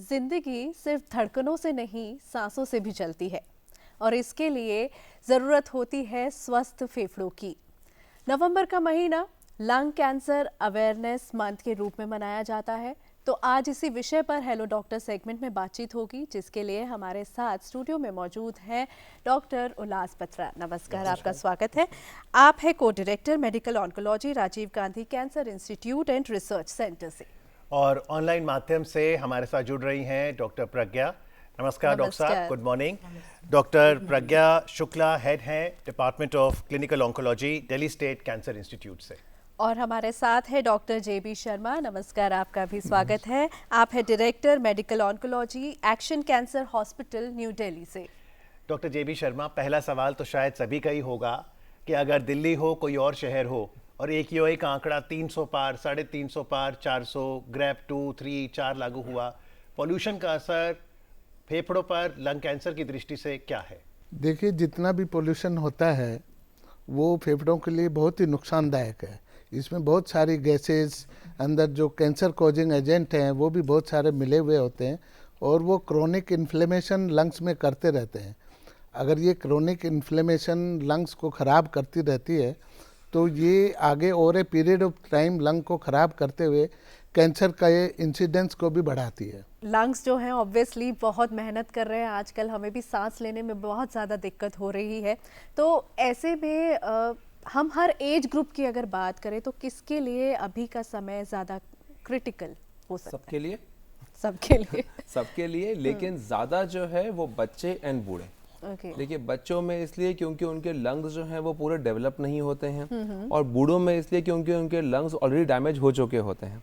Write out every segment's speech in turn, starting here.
जिंदगी सिर्फ धड़कनों से नहीं, सांसों से भी चलती है और इसके लिए ज़रूरत होती है स्वस्थ फेफड़ों की। नवंबर का महीना लंग कैंसर अवेयरनेस मंथ के रूप में मनाया जाता है, तो आज इसी विषय पर हेलो डॉक्टर सेगमेंट में बातचीत होगी, जिसके लिए हमारे साथ स्टूडियो में मौजूद हैं डॉक्टर उल्लास बत्रा। नमस्कार, आपका स्वागत है। आप है को director medical oncology, Rajiv Gandhi cancer institute and research centre से, और ऑनलाइन माध्यम से हमारे साथ जुड़ रही हैं डॉक्टर प्रज्ञा। नमस्कार डॉक्टर साहब, good morning. Doctor Pragya Shukla head हैं department of clinical oncology, Delhi state cancer institute से। और हमारे साथ है डॉक्टर जेबी शर्मा। नमस्कार, आपका भी स्वागत है। आप है director medical oncology, action cancer hospital, new Delhi से। डॉक्टर जेबी शर्मा, पहला सवाल तो शायद सभी का ही होगा कि अगर दिल्ली हो, कोई और शहर हो, और AQI का आंकड़ा 300 पार, 350 पार, 400, ग्रैप 2, 3, 4 लागू हुआ, पॉल्यूशन का असर फेफड़ों पर लंग कैंसर की दृष्टि से क्या है? देखिए, जितना भी पोल्यूशन होता है वो फेफड़ों के लिए बहुत ही नुकसानदायक है। इसमें बहुत सारी गैसेस, अंदर जो कैंसर कॉजिंग एजेंट हैं वो भी बहुत सारे मिले हुए होते हैं और वो क्रोनिक इन्फ्लेमेशन लंग्स में करते रहते हैं। अगर ये क्रोनिक इन्फ्लेमेशन लंग्स को ख़राब करती रहती है तो ये आगे और a period of time lung को ख़राब करते हुए कैंसर का ये इंसिडेंस को भी बढ़ाती है। लंग्स जो हैं ऑब्वियसली बहुत मेहनत कर रहे हैं आजकल, हमें भी सांस लेने में बहुत ज़्यादा दिक्कत हो रही है। तो ऐसे में हम हर एज ग्रुप की अगर बात करें तो किसके लिए अभी का समय ज़्यादा क्रिटिकल हो सकता है? सबके लिए, सबके लिए सबके लिए, लेकिन ज़्यादा जो है वो बच्चे एंड बूढ़े। देखिए, बच्चों में इसलिए क्योंकि उनके लंग्स जो हैं वो पूरे डेवलप नहीं होते हैं, और बूढ़ों में इसलिए क्योंकि उनके लंग्स ऑलरेडी डैमेज हो चुके होते हैं।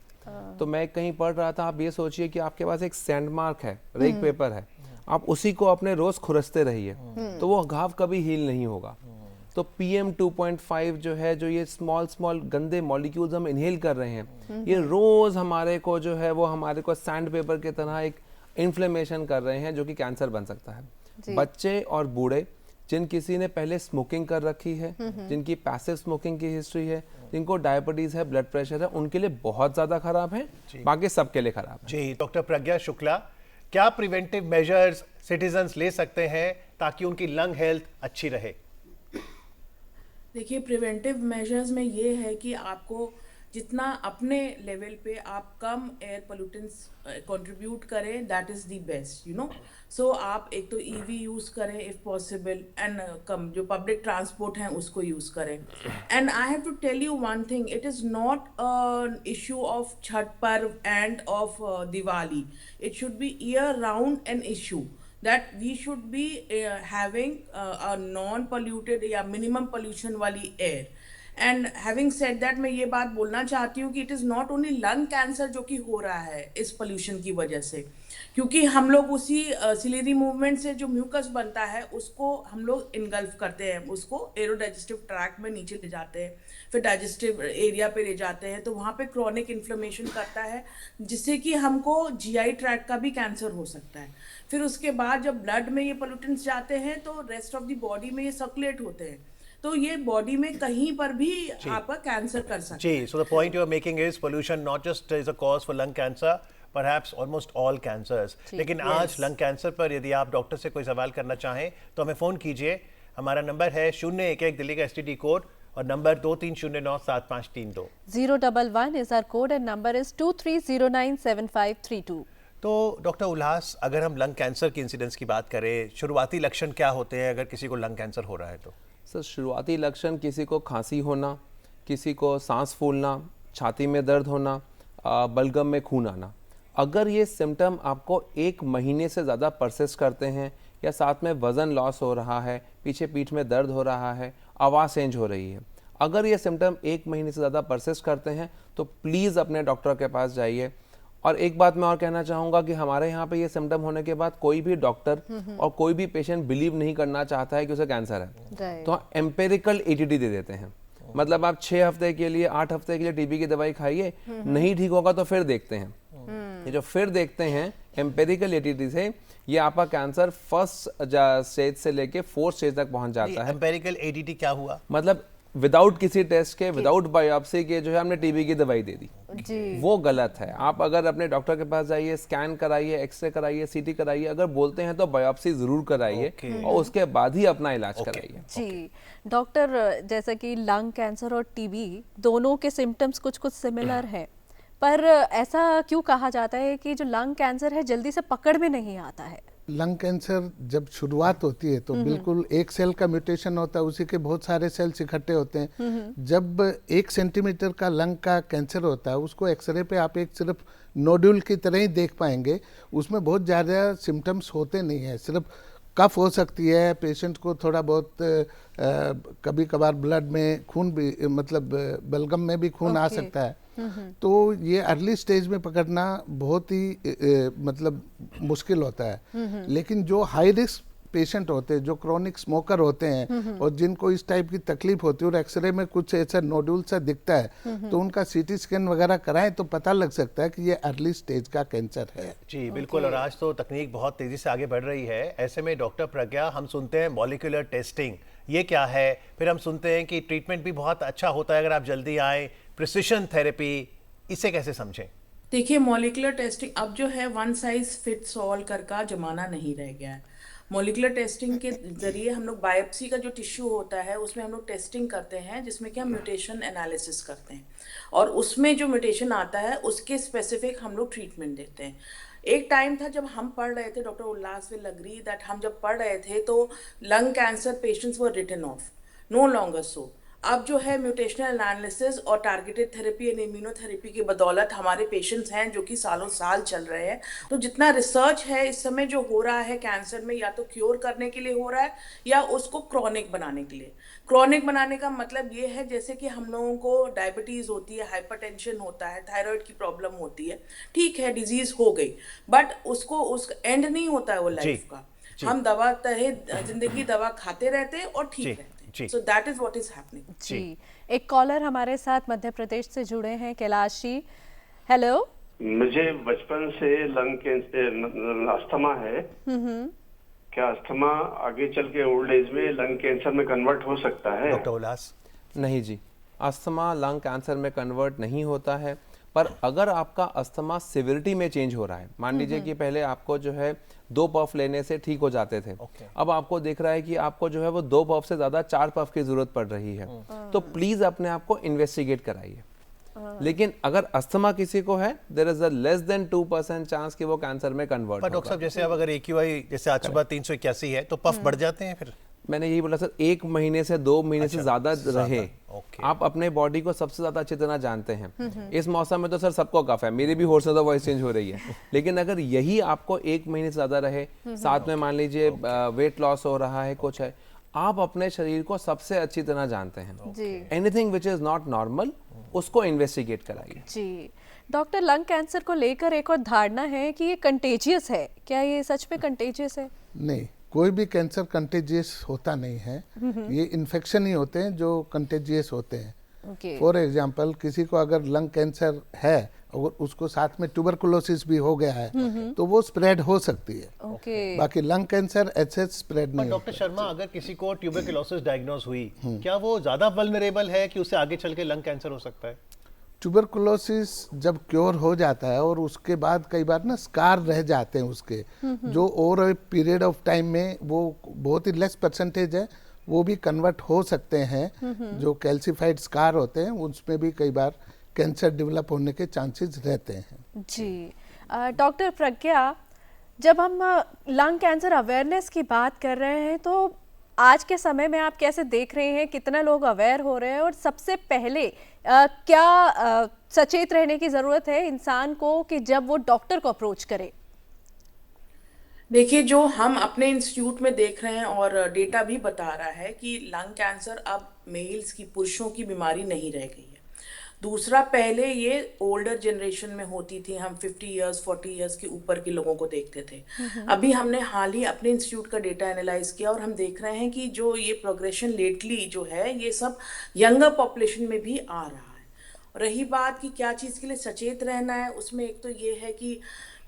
तो मैं कहीं पढ़ रहा था, आप ये सोचिए कि आपके पास एक सैंड मार्क है, रेक पेपर है, आप उसी को अपने रोज खुरसते रहिए तो वो घाव कभी हील नहीं होगा। तो PM 2.5 जो है, जो ये स्मॉल गंदे मॉलिक्यूल्स हम इनहेल कर रहे हैं, ये रोज हमारे को जो है वो हमारे को सैंड पेपर की तरह एक इन्फ्लेमेशन कर रहे हैं, जो कि कैंसर बन सकता है। बच्चे और बूढ़े, जिन किसी ने पहले स्मोकिंग कर रखी है, जिनकी पैसिव स्मोकिंग की हिस्ट्री है, जिनको डायबिटीज है, ब्लड प्रेशर है, उनके लिए बहुत ज्यादा खराब है, बाकी सबके लिए खराब है। जी डॉक्टर प्रज्ञा शुक्ला, क्या प्रिवेंटिव मेजर्स सिटीजन्स ले सकते हैं ताकि उनकी लंग हेल्थ अच्छी रहे? देखिए, प्रिवेंटिव मेजर्स में ये है कि आपको जितना अपने लेवल पे आप कम एयर पोल्यूटेंट्स कंट्रीब्यूट करें, that is the best, you know. So आप एक तो EV यूज़ करें इफ़ पॉसिबल, एंड कम जो पब्लिक ट्रांसपोर्ट हैं उसको यूज़ करें। And I have to tell you one thing, it is not an issue of Chhath पर्व and of Diwali, it should be year round an issue that we should be having a non-polluted या minimum pollution वाली air. And having said that, मैं ये बात बोलना चाहती हूँ कि it is not only lung cancer जो कि हो रहा है इस पोल्यूशन की वजह से, क्योंकि हम लोग उसी सिलेरी मूवमेंट से जो म्यूकस बनता है उसको हम लोग इनगल्फ करते हैं, उसको एरोडाइजेस्टिव ट्रैक्ट में नीचे ले जाते हैं, फिर डाइजेस्टिव एरिया पे ले जाते हैं, तो वहाँ पे क्रॉनिक इन्फ्लेमेशन करता है, जिससे कि हमको GI ट्रैक्ट का भी कैंसर हो सकता है। फिर उसके बाद जब ब्लड में ये पोल्यूटेंट्स जाते हैं तो रेस्ट ऑफ द बॉडी में ये सर्कुलेट होते हैं, तो ये बॉडी में कहीं पर भी आपका कैंसर कर सकते हैं। जी, so the point you are making is pollution not just is a cause for lung cancer, perhaps almost all cancers. लेकिन आज लंग कैंसर पर यदि आप डॉक्टर से कोई सवाल करना चाहें तो हमें फ़ोन कीजिए। हमारा नंबर है 011 दिल्ली का STD कोड और number 23097532। 011 is our code and number is 23097532। तो डॉक्टर उल्लास, अगर हम लंग कैंसर की इंसिडेंस की बात करें, शुरुआती लक्षण क्या होते हैं अगर किसी को लंग कैंसर हो रहा है तो? सर, शुरुआती लक्षण किसी को खांसी होना, किसी को सांस फूलना, छाती में दर्द होना, बलगम में खून आना। अगर ये सिम्टम आपको 1 महीने से ज़्यादा परसिस्ट करते हैं, या साथ में वज़न लॉस हो रहा है, पीछे पीठ में दर्द हो रहा है, आवाज़ चेंज हो रही है, अगर ये सिम्टम 1 महीने से ज़्यादा परसिस्ट करते हैं तो प्लीज़ अपने डॉक्टर के पास जाइए। और एक बात मैं और कहना चाहूँगा कि हमारे यहाँ पे ये सिम्टम होने के बाद कोई भी डॉक्टर और कोई भी पेशेंट बिलीव नहीं करना चाहता है कि उसे कैंसर है, तो एम्पेरिकल ATD दे देते हैं। मतलब आप 6 हफ्ते के लिए, 8 हफ्ते के लिए TB की दवाई खाइए, नहीं ठीक होगा तो फिर देखते हैं। ये जो फिर देखते हैं एम्पेरिकल ATD से, ये आपका कैंसर फर्स्ट स्टेज से लेके 4th स्टेज तक पहुंच जाता है। एम्पेरिकल ATD क्या हुआ? मतलब विदाउट किसी टेस्ट के, विदाउट बायोप्सी के जो है हमने टीबी की दवाई दे दी जी। वो गलत है। आप अगर अपने डॉक्टर के पास जाइए, स्कैन कराइए, एक्सरे कराइए, सीटी कराइए, अगर बोलते हैं तो बायोप्सी जरूर कराइए और उसके बाद ही अपना इलाज कराइए। जी डॉक्टर, जैसा कि लंग कैंसर और टीबी दोनों के सिम्टम्स कुछ कुछ सिमिलर हैं, पर ऐसा क्यों कहा जाता है कि जो लंग कैंसर है जल्दी से पकड़ में नहीं आता है? लंग कैंसर जब शुरुआत होती है तो बिल्कुल एक सेल का म्यूटेशन होता है, उसी के बहुत सारे सेल्स इकट्ठे होते हैं। जब 1 सेंटीमीटर का लंग का कैंसर होता है, उसको एक्सरे पे आप एक सिर्फ नोड्यूल की तरह ही देख पाएंगे, उसमें बहुत ज़्यादा सिम्टम्स होते नहीं हैं। सिर्फ कफ हो सकती है, पेशेंट को थोड़ा बहुत कभी कभार ब्लड में खून भी, मतलब बलगम में भी खून आ सकता है। तो ये अर्ली स्टेज में पकड़ना बहुत ही मतलब मुश्किल होता है। लेकिन जो हाई रिस्क पेशेंट होते हैं, जो क्रोनिक स्मोकर होते हैं और जिनको इस टाइप की तकलीफ होती है और एक्सरे में कुछ ऐसा नोड्यूल सा दिखता है, तो उनका सीटी स्कैन वगैरह कराएं तो पता लग सकता है कि ये अर्ली स्टेज का कैंसर है। जी बिल्कुल। और आज तो तकनीक बहुत तेजी से आगे बढ़ रही है। ऐसे में डॉक्टर प्रज्ञा, हम सुनते हैं मॉलिक्यूलर टेस्टिंग, ये क्या है? फिर हम सुनते हैं कि ट्रीटमेंट भी बहुत अच्छा होता है अगर आप जल्दी आए, प्रिसिशन थेरेपी, इसे कैसे समझें? देखिए, मॉलिक्यूलर टेस्टिंग अब जो है वन साइज फिट्स ऑल का जमाना नहीं रह गया है। मॉलिक्यूलर टेस्टिंग के जरिए हम लोग बायोप्सी का जो टिश्यू होता है उसमें हम लोग टेस्टिंग करते हैं, जिसमें कि हम म्यूटेशन एनालिसिस करते हैं और उसमें जो म्यूटेशन आता है उसके स्पेसिफिक हम लोग ट्रीटमेंट देते हैं। एक टाइम था जब हम पढ़ रहे थे, doctor Ullas will agree that, हम जब पढ़ रहे थे तो lung cancer patients were written off, no longer so. अब जो है म्यूटेशनल एनालिसिस और टारगेटेड थेरेपी एंड इम्यूनोथेरेपी की बदौलत हमारे पेशेंट्स हैं जो कि सालों साल चल रहे हैं। तो जितना रिसर्च है इस समय जो हो रहा है कैंसर में, या तो क्योर करने के लिए हो रहा है या उसको क्रॉनिक बनाने के लिए। क्रॉनिक बनाने का मतलब ये है जैसे कि हम लोगों को डायबिटीज़ होती है, हाइपरटेंशन होता है, थायराइड की प्रॉब्लम होती है, ठीक है डिजीज़ हो गई, बट उसका एंड नहीं होता है वो लाइफ का। हम दवा तरह जिंदगी दवा खाते रहते हैं और ठीक रहते हैं। So that is what is happening. जी एक कॉलर हमारे साथ मध्य प्रदेश से जुड़े हैं, कैलाश जी। हेलो। मुझे बचपन से लंग कैंसर, अस्थमा है। क्या अस्थमा आगे चल के ओल्ड एज में लंग कैंसर में कन्वर्ट हो सकता है? डॉक्टर उल्लास। नहीं जी, अस्थमा लंग कैंसर में कन्वर्ट नहीं होता है। पर अगर आपका अस्थमा सिविरिटी में चेंज हो रहा है, मान लीजिए कि पहले आपको जो है 2 पफ लेने से ठीक हो जाते थे, अब आपको दिख रहा है कि आपको जो है वो 2 पफ से ज्यादा 4 पफ की जरूरत पड़ रही है, तो प्लीज अपने आप को इन्वेस्टिगेट कराइए। लेकिन अगर अस्थमा किसी को है, there is a less than 2% chance कि वो कैंसर में कन्वर्ट होगा। डॉक्टर साहब, जैसे अब अगर AQI जैसे आज सुबह 381 है तो पफ बढ़ जाते हैं फिर? मैंने यही बोला सर, 1 महीने से 2 महीने से ज्यादा रहे, आप अपने बॉडी को सबसे ज्यादा अच्छी तरह जानते हैं। इस मौसम में तो सर सबको कफ है, मेरी भी होश से वॉइस चेंज हो रही है, लेकिन अगर यही आपको 1 महीने से ज्यादा रहे, साथ में मान लीजिए वेट लॉस हो रहा है, कुछ है, आप अपने शरीर को सबसे अच्छी तरह जानते हैं। Anything which is not normal उसको इन्वेस्टिगेट कराइए। जी डॉक्टर, लंग कैंसर को लेकर एक और धारणा है कि ये कंटेजियस है, क्या ये सच में कंटेजियस है? नहीं, कोई भी कैंसर कंटेजियस होता नहीं है। ये इन्फेक्शन ही होते हैं जो कंटेजियस होते हैं। फॉर एग्जांपल, किसी को अगर लंग कैंसर है और उसको साथ में ट्यूबरकुलोसिस भी हो गया है तो वो स्प्रेड हो सकती है। बाकी लंग कैंसर ऐसे स्प्रेड नहीं। डॉक्टर शर्मा, अगर किसी को ट्यूबरकुलोसिस डायग्नोज हुई, क्या वो ज्यादा वल्नरेबल है कि उसे आगे चल के लंग कैंसर हो सकता है? ट्यूबरकुलोसिस जब क्योर हो जाता है और उसके बाद कई बार ना स्कार रह जाते हैं उसके, जो over a period of time में वो बहुत ही लेस परसेंटेज है, वो भी कन्वर्ट हो सकते हैं। जो कैल्सिफाइड स्कार होते हैं उसमें भी कई बार कैंसर डेवलप होने के चांसेस रहते हैं। जी डॉक्टर प्रज्ञा, जब हम लंग कैंसर अवेयरनेस की बात कर रहे हैं तो आज के समय में आप कैसे देख रहे हैं, कितना लोग अवेयर हो रहे हैं, और सबसे पहले क्या सचेत रहने की ज़रूरत है इंसान को कि जब वो डॉक्टर को अप्रोच करे? देखिए, जो हम अपने इंस्टीट्यूट में देख रहे हैं और डेटा भी बता रहा है कि लंग कैंसर अब मेल्स की, पुरुषों की बीमारी नहीं रह गई है। दूसरा, पहले ये ओल्डर जनरेशन में होती थी, हम 50 इयर्स 40 इयर्स के ऊपर के लोगों को देखते थे। अभी हमने हाल ही अपने इंस्टीट्यूट का डेटा एनालाइज किया और हम देख रहे हैं कि जो ये प्रोग्रेशन लेटली जो है ये सब यंगर पॉपुलेशन में भी आ रहा है। रही बात कि क्या चीज़ के लिए सचेत रहना है, उसमें एक तो ये है कि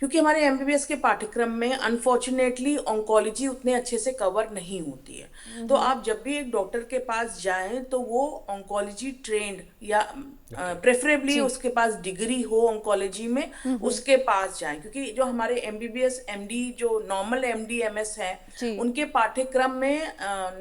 क्योंकि हमारे एमबीबीएस के पाठ्यक्रम में अनफॉर्चुनेटली ऑन्कोलॉजी उतने अच्छे से कवर नहीं होती है। तो आप जब भी एक डॉक्टर के पास जाएं तो वो ऑन्कोलॉजी ट्रेंड या प्रेफरेबली उसके पास डिग्री हो ऑन्कोलॉजी में, उसके पास जाएं। क्योंकि जो हमारे एमबीबीएस एमडी जो नॉर्मल एमडी एमएस हैं उनके पाठ्यक्रम में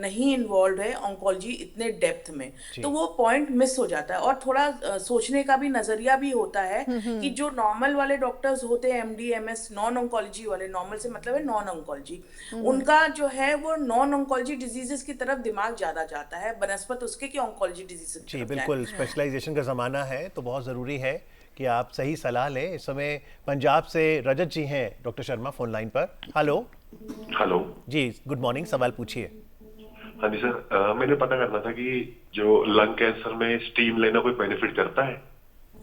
नहीं इन्वॉल्व है ऑन्कोलॉजी इतने डेप्थ में, तो वो पॉइंट मिस हो जाता है। और थोड़ा सोचने का भी नजरिया भी होता है कि जो नॉर्मल वाले डॉक्टर्स होते हैं एमडी एमएस नॉन ऑन्कोलॉजी वाले, नॉर्मल से मतलब है नॉन ऑन्कोलॉजी, उनका जो है वो नॉन ऑन्कोलॉजी डिजीजेस की तरफ दिमाग ज्यादा जाता है बनस्पत उसके कि ऑन्कोलॉजी डिजीज। जी बिल्कुल, स्पेशलाइजेशन का ज़माना है तो बहुत ज़रूरी है कि आप सही सलाह लें। इस समय पंजाब से रजत जी हैं डॉक्टर शर्मा फोन लाइन पर। हेलो। हेलो जी गुड मॉर्निंग, सवाल पूछिए। हाँ जी सर, मैंने पता करना था कि जो लंग कैंसर में स्टीम लेना कोई बेनिफिट करता है?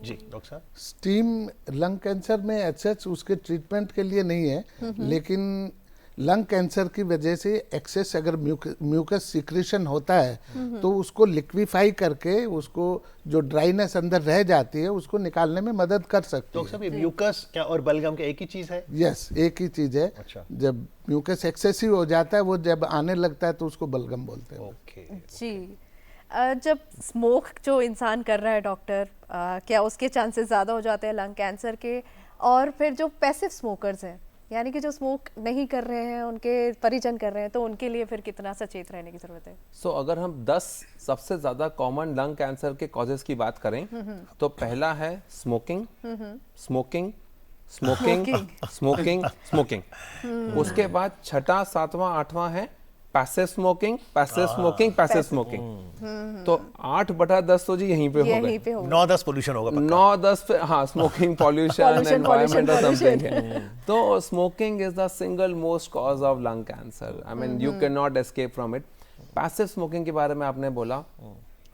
जी डॉक्टर साहब। स्टीम लंग कैंसर में एक्सेस उसके ट्रीटमेंट के लिए नहीं है, लेकिन लंग कैंसर की वजह से एक्सेस अगर म्यूकस सिक्रीशन होता है तो उसको लिक्विफाई करके उसको जो ड्राइनेस अंदर रह जाती है उसको निकालने में मदद कर सकती है। डॉक्टर साहब, ये म्यूकस क्या और बलगम क्या एक ही चीज़ है? यस, एक ही चीज़ है। अच्छा। जब म्यूकस एक्सेसिव हो जाता है वो जब आने लगता है तो उसको बलगम बोलते हैं। ओके जी। जब स्मोक जो इंसान कर रहा है डॉक्टर, क्या उसके चांसेस ज़्यादा हो जाते हैं लंग कैंसर के? और फिर जो पैसिव स्मोकर्स हैं यानी कि जो स्मोक नहीं कर रहे हैं उनके परिजन कर रहे हैं, तो उनके लिए फिर कितना सचेत रहने की ज़रूरत है? अगर हम 10 सबसे ज़्यादा कॉमन लंग कैंसर के कॉजेज़ की बात करें तो पहला है smoking, smoking, smoking, smoking, smoking. उसके बाद छठा, सातवां, आठवां है passive smoking, passive smoking, passive smoking. तो 8/10 तो जी यहीं पे हो गए। 9-10 पोल्यूशन होगा पक्का। 9-10 पे हाँ, स्मोकिंग, पॉल्यूशन, एनवायरमेंट और समथिंग है। तो smoking is the single most cause of lung cancer. I mean you can not escape from it. Passive smoking के बारे में आपने बोला,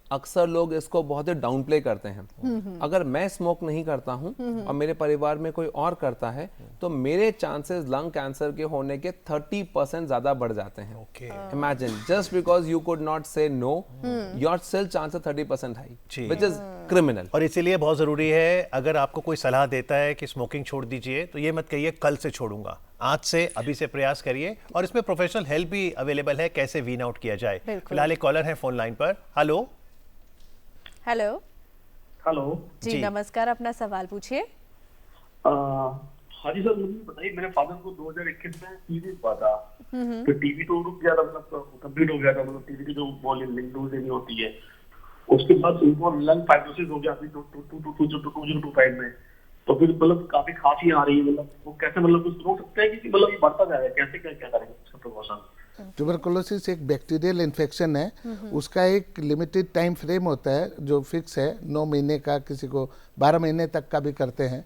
अक्सर लोग इसको बहुत ही डाउन प्ले करते हैं। अगर मैं स्मोक नहीं करता हूं और मेरे परिवार में कोई और करता है तो मेरे चांसेस लंग कैंसर के होने के 30% ज्यादा बढ़ जाते हैं। Imagine, just because you could not say no, your still chances 30% high, which is criminal. और इसीलिए बहुत जरूरी है, अगर आपको कोई सलाह देता है कि स्मोकिंग छोड़ दीजिए तो ये मत कहिए कल से छोड़ूंगा, आज से अभी से प्रयास करिए। और इसमें प्रोफेशनल हेल्प भी अवेलेबल है, कैसे वीन आउट किया जाए। फिलहाल एक कॉलर है फोन लाइन पर। हेलो। हेलो। हेलो जी नमस्कार, अपना सवाल पूछिए। हाँ जी सर, मुझे बताइए, मेरे फादर को 2021 में टीबी हुआ था। तो टीबी तो रुक गया था, मतलब कंप्लीट हो गया था, मतलब टीबी की जो वॉल्यूम लूज नहीं होती है। उसके बाद उनको लंग फाइब्रोसिस हो गया अभी 2025 में। तो फिर मतलब काफी खांसी आ रही है, मतलब वो कैसे, मतलब कुछ रोक सकते हैं कि मतलब ये बढ़ता जाएगा, कैसे क्या क्या करेंगे उसका प्रिकॉशन? ट्यूबरकुलोसिस एक बैक्टीरियल इन्फेक्शन है, उसका एक लिमिटेड टाइम फ्रेम होता है जो फिक्स है, 9 महीने का, किसी को 12 महीने तक का भी करते हैं।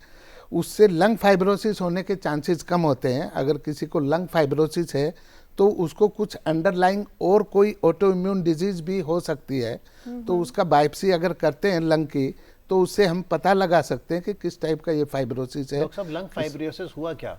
उससे लंग फाइब्रोसिस होने के चांसेस कम होते हैं। अगर किसी को लंग फाइब्रोसिस है तो उसको कुछ अंडरलाइंग और कोई ऑटो इम्यून डिजीज भी हो सकती है। तो उसका बायोप्सी अगर करते हैं लंग की तो उससे हम पता लगा सकते हैं कि किस टाइप का ये फाइब्रोसिस है। डॉक्टर साहब, लंग फाइब्रोसिस हुआ क्या?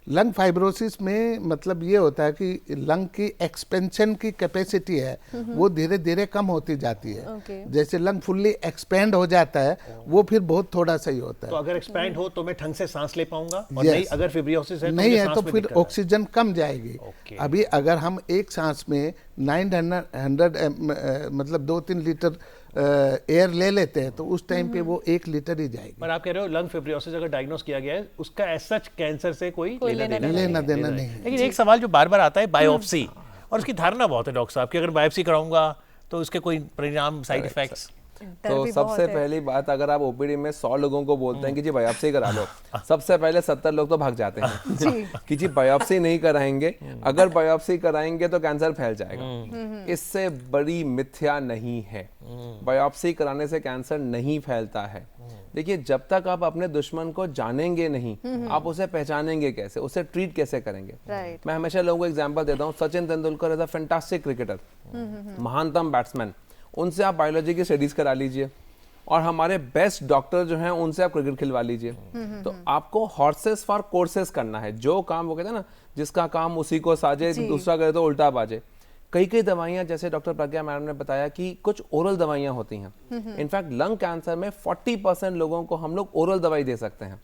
लंग फाइब्रोसिस में मतलब ये होता है कि लंग की एक्सपेंशन की कैपेसिटी है वो धीरे धीरे कम होती जाती है। जैसे लंग फुल्ली एक्सपेंड हो जाता है वो फिर बहुत थोड़ा सा ही होता है। तो अगर एक्सपेंड हो तो मैं ढंग से सांस ले पाऊंगा, और नहीं अगर फिब्रियोसिस है तो नहीं है तो फिर ऑक्सीजन कम जाएगी। अभी अगर हम एक सांस में 900 मतलब 2-3 लीटर एयर ले लेते हैं तो उस टाइम पे वो 1 लीटर ही जाएगी। पर आप कह रहे हो लंग फिब्रियोसिस अगर डायग्नोस किया गया है उसका एज सच कैंसर से कोई लेना देना नहीं। लेकिन एक सवाल जो बार बार आता है, बायोप्सी, और उसकी धारणा बहुत है डॉक्टर साहब कि अगर बायोप्सी कराऊंगा तो उसके कोई परिणाम, साइड इफेक्ट्स? तो सबसे पहली बात, अगर आप ओपीडी में 100 लोगों को बोलते हैं कि जी बायोप्सी करा लो, सबसे पहले 70 लोग तो भाग जाते हैं कि जी बायोप्सी नहीं कराएंगे, अगर बायोप्सी कराएंगे तो कैंसर फैल जाएगा। इससे बड़ी मिथ्या नहीं है, बायोप्सी कराने से कैंसर नहीं फैलता है। देखिए, जब तक आप अपने दुश्मन को जानेंगे नहीं, आप उसे पहचानेंगे कैसे, उसे ट्रीट कैसे करेंगे? मैं हमेशा लोगों को एग्जांपल देता हूँ, Sachin Tendulkar is a fantastic cricketer, महानतम बैट्समैन, उनसे आप बायोलॉजी की स्टडीज करा लीजिए, और हमारे बेस्ट डॉक्टर जो हैं उनसे आप क्रिकेट खिलवा लीजिए। तो आपको हॉर्सेस फॉर कोर्सेस करना है। जो काम वो कहते हैं ना, जिसका काम उसी को साजे, दूसरा करे तो उल्टा बाजे। कई दवाइयां, जैसे डॉक्टर प्रज्ञा मैडम ने बताया कि कुछ ओरल दवाइयां होती हैं। इनफैक्ट लंग कैंसर में 40% लोगों को हम लोग ओरल दवाई दे सकते हैं,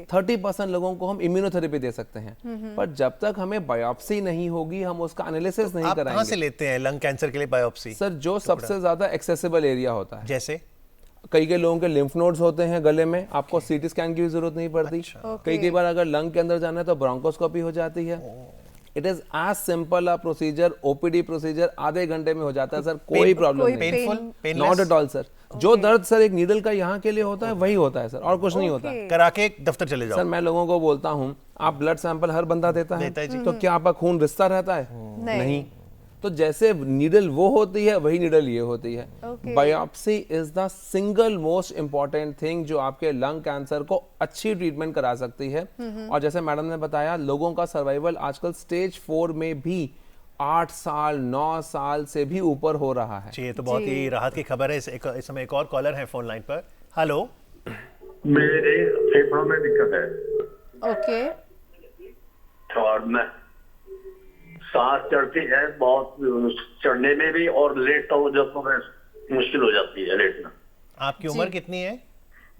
30% लोगों को हम इम्यूनोथेरेपी दे सकते हैं। पर जब तक हमें बायोप्सी नहीं होगी, हम उसका एनालिसिस नहीं कराएंगे। कहां से लेते हैं लंग कैंसर के लिए बायोप्सी? सर, जो सबसे ज्यादा एक्सेसिबल एरिया होता है, जैसे कई लोगों के लिम्फ नोड्स होते हैं गले में, आपको सीटी स्कैन की भी जरूरत नहीं पड़ती। कई बार अगर लंग के अंदर जाना है तो ब्रोंकोस्कोपी हो जाती है। It is as simple a procedure, OPD procedure आधे घंटे में हो जाता है सर, कोई प्रॉब्लम नहीं, नॉट एट ऑल सर। जो दर्द सर एक नीडल का यहाँ के लिए होता है वही होता है सर, और कुछ नहीं होता। करा के दफ्तर चले जाओ। सर मैं लोगों को बोलता हूँ, आप ब्लड सैंपल हर बंदा देता है तो क्या आपका खून रिश्ता रहता है? नहीं। तो जैसे नीडल वो होती है, वही नीडल ये होती है। Biopsy is the single most important thing जो आपके लंग कैंसर को अच्छी ट्रीटमेंट करा सकती है। और जैसे मैडम ने बताया, लोगों का सर्वाइवल आजकल स्टेज 4 में भी 8 साल 9 साल से भी ऊपर हो रहा है। ये तो बहुत ही राहत की खबर है। इस समय एक और कॉलर है फोन लाइन पर। हेलो, मेरे फेफड़ों में दिक्कत है। ओके। और मैं सांस चढ़ती है बहुत, चढ़ने में भी, और लेटता हूँ जब तो मैं मुश्किल हो जाती है लेटना। आपकी उम्र कितनी है?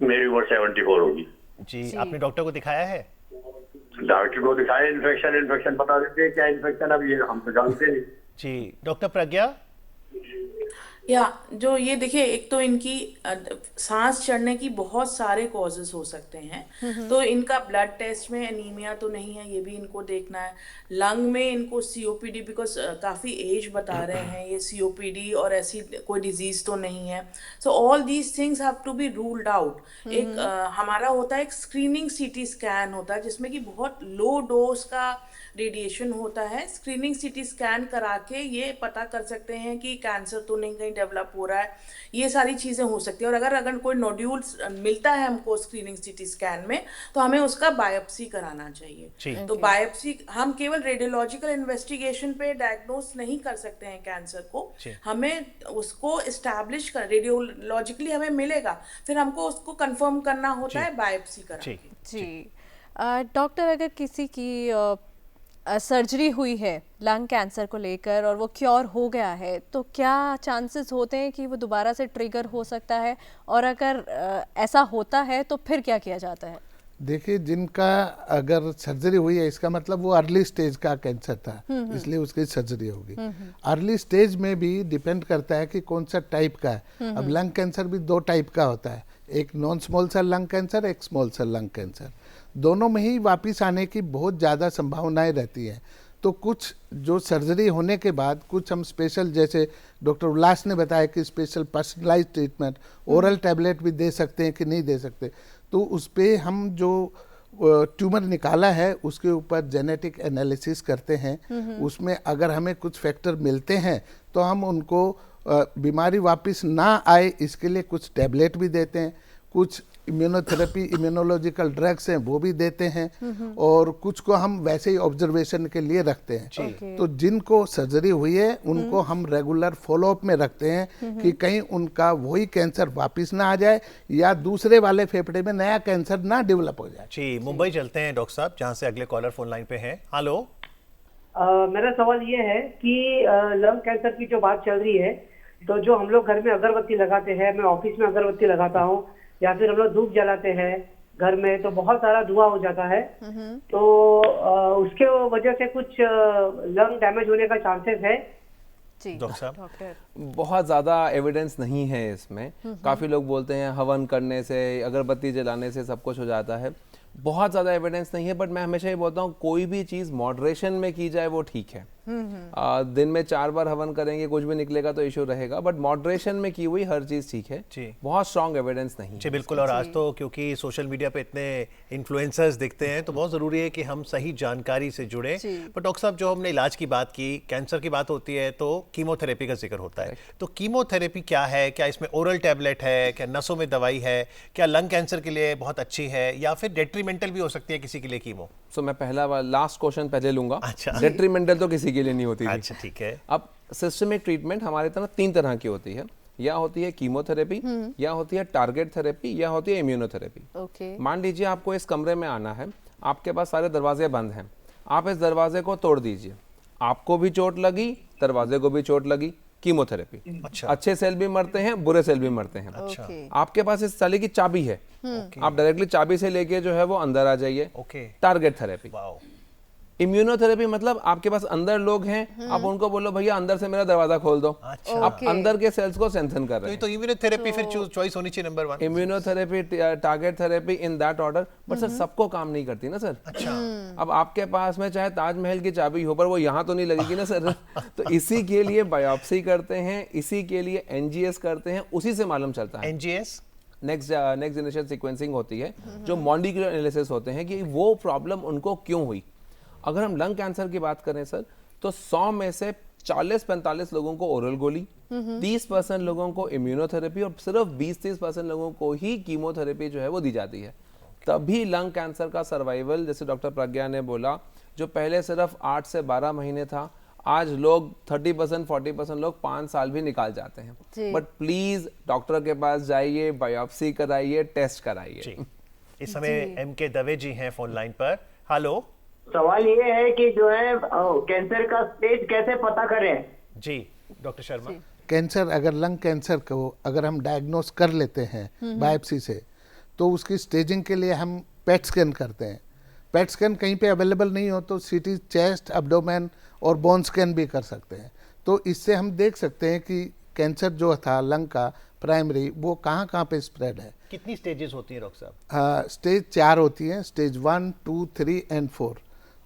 मेरी उम्र 74 होगी। जी, आपने डॉक्टर को दिखाया है? डॉक्टर को दिखाया, इन्फेक्शन बता देते हैं क्या इन्फेक्शन, अब ये हम तो जानते नहीं। जी, डॉक्टर प्रज्ञा, या जो ये देखिए, एक तो इनकी सांस चढ़ने की बहुत सारे कॉजेस हो सकते हैं, तो इनका ब्लड टेस्ट में एनीमिया तो नहीं है, ये भी इनको देखना है। लंग में इनको सीओपीडी, बिकॉज काफ़ी एज बता रहे हैं, ये सीओपीडी और ऐसी कोई डिजीज तो नहीं है। So all these things have to be ruled out. एक हमारा होता है एक स्क्रीनिंग सीटी स्कैन होता है, जिसमें कि बहुत लो डोज का रेडिएशन होता है। स्क्रीनिंग सीटी स्कैन करा के ये पता कर सकते हैं कि कैंसर तो नहीं कहीं डेवलप हो रहा है, ये सारी चीज़ें हो सकती है। और अगर कोई नोड्यूल्स मिलता है हमको स्क्रीनिंग सीटी स्कैन में, तो हमें उसका बायोप्सी कराना चाहिए। तो बायोप्सी, हम केवल रेडियोलॉजिकल इन्वेस्टिगेशन पे डायग्नोस नहीं कर सकते हैं कैंसर को, हमें उसको एस्टैब्लिश कर, रेडियोलॉजिकली हमें मिलेगा, फिर हमको उसको कंफर्म करना होता है बायोप्सी करा के। जी डॉक्टर, अगर किसी की सर्जरी हुई है लंग कैंसर को लेकर और वो क्योर हो गया है, तो क्या चांसेस होते हैं कि वो दोबारा से ट्रिगर हो सकता है? और अगर ऐसा होता है तो फिर क्या किया जाता है? देखिए, जिनका अगर सर्जरी हुई है, इसका मतलब वो अर्ली स्टेज का कैंसर था, इसलिए उसकी सर्जरी होगी। अर्ली स्टेज में भी डिपेंड करता है कि कौन सा टाइप का है। अब लंग कैंसर भी 2 टाइप का होता है, एक non small cell lung cancer, एक स्मॉल सेल लंग कैंसर। दोनों में ही वापिस आने की बहुत ज़्यादा संभावनाएं रहती है। तो कुछ जो सर्जरी होने के बाद कुछ हम स्पेशल, जैसे डॉक्टर उल्लास ने बताया कि special personalise treatment, oral tablet भी दे सकते हैं कि नहीं दे सकते, तो उस पर हम जो ट्यूमर निकाला है उसके ऊपर जेनेटिक एनालिसिस करते हैं। उसमें अगर हमें कुछ फैक्टर मिलते हैं तो हम उनको बीमारी वापस ना आए इसके लिए कुछ टैबलेट भी देते हैं, कुछ इम्यूनोथेरेपी, इम्यूनोलॉजिकल ड्रग्स हैं वो भी देते हैं, और कुछ को हम वैसे ही ऑब्जर्वेशन के लिए रखते हैं। तो जिनको सर्जरी हुई है उनको हम रेगुलर फॉलोअप में रखते हैं कि कहीं उनका वही कैंसर वापस ना आ जाए या दूसरे वाले फेफड़े में नया कैंसर ना डेवलप हो जाए। जी, मुंबई चलते हैं डॉक्टर साहब, जहां से अगले कॉलर फोन लाइन पे हैं। हेलो, मेरा सवाल ये है कि लंग कैंसर की जो बात चल रही है, तो जो हम लोग घर में अगरबत्ती लगाते हैं, मैं ऑफिस में अगरबत्ती लगाता हूँ, या फिर हम लोग धूप जलाते हैं घर में, तो बहुत सारा धुआं हो जाता है, तो उसके वजह से कुछ लंग डैमेज होने का चांसेस है? जी डॉक्टर साहब, बहुत ज़्यादा एविडेंस नहीं है इसमें। काफ़ी लोग बोलते हैं हवन करने से, अगरबत्ती जलाने से सब कुछ हो जाता है, बहुत ज़्यादा एविडेंस नहीं है। बट मैं हमेशा ये बोलता हूँ, कोई भी चीज़ मॉडरेशन में की जाए वो ठीक है। दिन में 4 बार हवन करेंगे, कुछ भी निकलेगा तो इशू रहेगा, बट मॉडरेशन में की हुई हर चीज़ ठीक है। जी, बहुत स्ट्रॉन्ग एविडेंस नहीं जी बिल्कुल। और आज तो क्योंकि सोशल मीडिया पे इतने इन्फ्लुएंसर्स दिखते हैं, तो बहुत ज़रूरी है कि हम सही जानकारी से जुड़े। पर डॉक्टर साहब, जो हमने इलाज की बात की, कैंसर की बात होती है तो कीमोथेरेपी का जिक्र होता है, तो कीमोथेरेपी क्या है? क्या इसमें ओरल टैबलेट है, क्या नसों में दवाई है, क्या लंग कैंसर के लिए बहुत अच्छी है, या फिर डेट्रीमेंटल भी हो सकती है किसी के लिए कीमो? सो मैं लास्ट क्वेश्चन पहले लूंगा। अच्छा, डेट्रीमेंटल तो किसी के लिए नहीं होती। अच्छा, ठीक है। अब सिस्टमिक ट्रीटमेंट हमारे तरह 3 तरह की होती है, या होती है कीमोथेरेपी, या होती है टारगेट थेरेपी, या होती है इम्यूनोथेरेपी। मान लीजिए आपको इस कमरे में आना है, आपके पास सारे दरवाजे बंद हैं, आप इस दरवाजे को तोड़ दीजिए, आपको भी चोट लगी, दरवाजे को भी चोट लगी, कीमोथेरेपी। अच्छा। अच्छे सेल भी मरते हैं, बुरे सेल भी मरते हैं। अच्छा। आपके पास इस साले की चाबी है, आप डायरेक्टली चाबी से लेके जो है वो अंदर आ जाइए। Target therapy. इम्यूनोथेरेपी मतलब आपके पास अंदर लोग हैं, आप उनको बोलो भैया अंदर से मेरा दरवाजा खोल दो। अच्छा। आप अंदर के सेल्स को स्ट्रेंथन कर रहे हैं। तो इम्यूनोथेरेपी फिर चॉइस होनी चाहिए number 1। Immunotherapy, target therapy in that order. But sir सबको काम नहीं करती ना सर। अच्छा। अब आपके पास में चाहे ताजमहल की चाबी हो पर वो यहाँ तो नहीं लगेगी ना सर। तो इसी के लिए बायोप्सी करते हैं, इसी के लिए एनजीएस करते हैं, उसी से मालूम चलता है। एनजीएस नेक्स्ट जनरेशन सीक्वेंसिंग होती है, जो मॉलिक्यूलर एनालिसिस होते हैं कि वो प्रॉब्लम उनको क्यों हुई। अगर हम लंग कैंसर की बात करें सर, तो 100 में से 40-45 लोगों को ओरल गोली, 30% लोगों को इम्यूनोथेरेपी और सिर्फ 20-30% लोगों को ही कीमोथेरेपी जो है वो दी जाती है। तभी लंग कैंसर का सर्वाइवल, जैसे डॉक्टर प्रज्ञा ने बोला, जो पहले सिर्फ 8 से 12 महीने था, आज लोग 30%, 40% लोग 5 साल भी निकाल जाते हैं। बट प्लीज डॉक्टर के पास जाइए, बायोप्सी कराइए, टेस्ट कराइए। इस समय MK दवे जी हैं फोन लाइन पर। हेलो, सवाल ये है कि जो है कैंसर का स्टेज कैसे पता करें? जी डॉक्टर शर्मा। कैंसर, अगर लंग कैंसर को अगर हम डायग्नोस कर लेते हैं बायोप्सी से, तो उसकी स्टेजिंग के लिए हम पेट स्कैन करते हैं। पेट स्कैन कहीं पे अवेलेबल नहीं हो तो सीटी चेस्ट, एब्डोमेन और बोन स्कैन भी कर सकते हैं। तो इससे हम देख सकते हैं कि कैंसर जो था लंग का प्राइमरी, वो कहाँ पे स्प्रेड है। कितनी स्टेजेस होती हैं डॉक्टर साहब? स्टेज 4 होती हैं, स्टेज 1, 2, 3 एंड 4।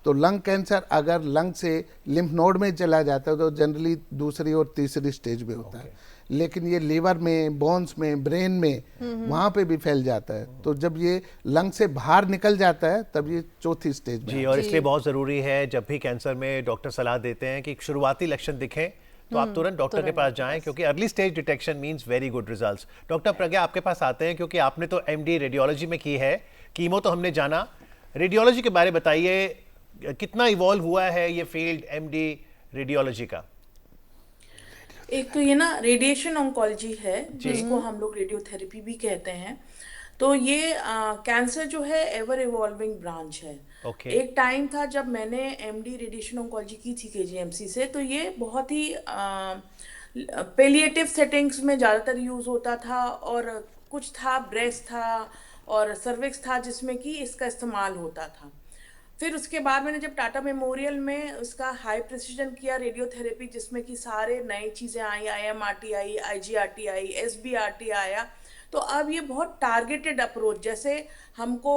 तो लंग कैंसर अगर लंग से लिम्फ नोड में चला जाता है तो जनरली दूसरी और तीसरी स्टेज में होता है। लेकिन ये लीवर में, बोन्स में, ब्रेन में, वहाँ पे भी फैल जाता है। तो जब ये लंग से बाहर निकल जाता है तब ये चौथी स्टेज में। जी, और इसलिए बहुत ज़रूरी है जब भी कैंसर में डॉक्टर सलाह देते हैं कि शुरुआती लक्षण दिखें तो आप तुरंत डॉक्टर के पास जाएं, क्योंकि early stage detection means very good results. Doctor Pragya, आपके पास आते हैं क्योंकि आपने तो MD रेडियोलॉजी में की है, कीमो तो हमने जाना, रेडियोलॉजी के बारे बताइए, कितना इवॉल्व हुआ है ये फील्ड MD रेडियोलॉजी का? एक तो ये ना रेडिएशन ऑन्कोलॉजी है, जिसको हम लोग रेडियोथेरेपी भी कहते हैं। तो ये कैंसर जो है एवर इवॉल्विंग ब्रांच है। एक टाइम था जब मैंने MD रेडिएशन ऑन्कोलॉजी की थी KGMC से, तो ये बहुत ही पेलिएटिव सेटिंग्स में ज़्यादातर यूज़ होता था, और कुछ था ब्रेस्ट था और सर्विक्स था जिसमें कि इसका इस्तेमाल होता था। फिर उसके बाद मैंने जब टाटा मेमोरियल में उसका हाई प्रिसिजन किया रेडियोथेरेपी, जिसमें कि सारे नई चीज़ें आई, IMRT आई, IGRT आई, SBRT आया, तो अब ये बहुत टारगेटेड अप्रोच, जैसे हमको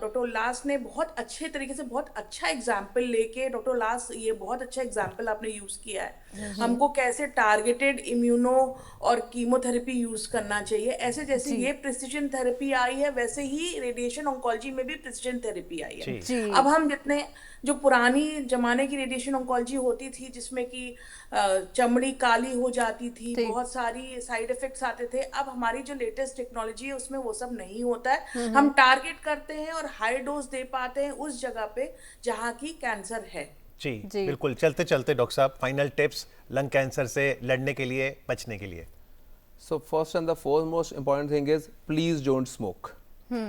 डॉक्टर उल्लास ने बहुत अच्छे तरीके से बहुत अच्छा एग्जाम्पल लेके, डॉक्टर उल्लास ये बहुत अच्छा एग्जाम्पल आपने यूज़ किया है, हमको कैसे टारगेटेड इम्यूनो और कीमोथेरेपी यूज़ करना चाहिए। ऐसे जैसे ये प्रिसिजन थेरेपी आई है, वैसे ही रेडिएशन ऑन्कोलॉजी में भी प्रिसिजन थेरेपी आई है। अब हम जितने जो पुरानी जमाने की रेडिएशन ऑन्कोलॉजी होती थी, जिसमें कि चमड़ी काली हो जाती थी, बहुत सारी साइड इफेक्ट्स आते थे, अब हमारी जो लेटेस्ट टेक्नोलॉजी है उसमें वो सब नहीं होता है। हम टारगेट करते हैं और हाई डोज दे पाते हैं उस जगह पे जहाँ की कैंसर है। जी बिल्कुल। चलते चलते डॉक्टर साहब, फाइनल टिप्स लंग कैंसर से लड़ने के लिए, बचने के लिए। So first and the foremost important thing is please don't smoke.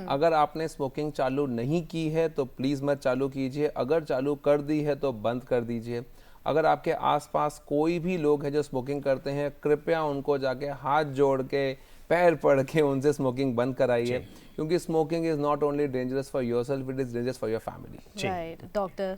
अगर आपने स्मोकिंग चालू नहीं की है तो प्लीज मत चालू कीजिए, अगर चालू कर दी है तो बंद कर दीजिए। अगर आपके आसपास कोई भी लोग हैं जो स्मोकिंग करते हैं, कृपया उनको जाके हाथ जोड़ के, पैर पड़ के उनसे स्मोकिंग बंद कराइए, क्योंकि smoking is not only dangerous for yourself, it is dangerous for your family. Right doctor.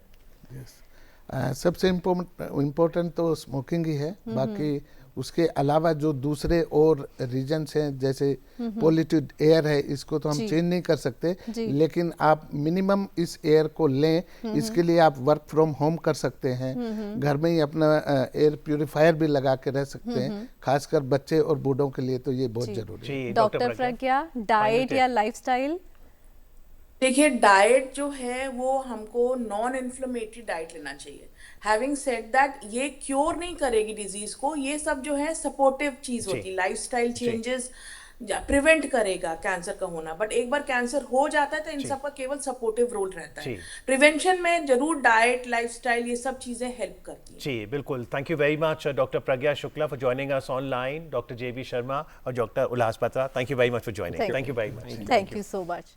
सबसे इम्पोर्टेंट तो स्मोकिंग ही है। बाकी उसके अलावा जो दूसरे और रीजन्स हैं, जैसे पॉल्यूटेड एयर है, इसको तो हम चेंज नहीं कर सकते, लेकिन आप मिनिमम इस एयर को लें। इसके लिए आप वर्क फ्रॉम होम कर सकते हैं, घर में ही अपना एयर प्यूरिफायर भी लगा के रह सकते हैं, खासकर बच्चे और बूढ़ों के लिए तो ये बहुत जरूरी है। डॉक्टर प्रज्ञा, डाइट या लाइफस्टाइल? देखिए, डाइट जो है वो हमको नॉन इन्फ्लेमेटरी डाइट लेना चाहिए। हैविंग सेड दैट, ये क्योर नहीं करेगी डिजीज को, ये सब जो है सपोर्टिव चीज होती है। लाइफस्टाइल चेंजेस प्रिवेंट करेगा कैंसर का होना, बट एक बार कैंसर हो जाता है तो इन सब का केवल सपोर्टिव रोल रहता है। प्रिवेंशन में जरूर डाइट, लाइफस्टाइल, ये सब चीजें हेल्प करती हैं। जी बिल्कुल। Thank you very much doctor Pragya Shukla for joining us online, doctor JV Sharma और doctor Ullas Batra, thank you very much for joining. Thank you very much. Thank you so much.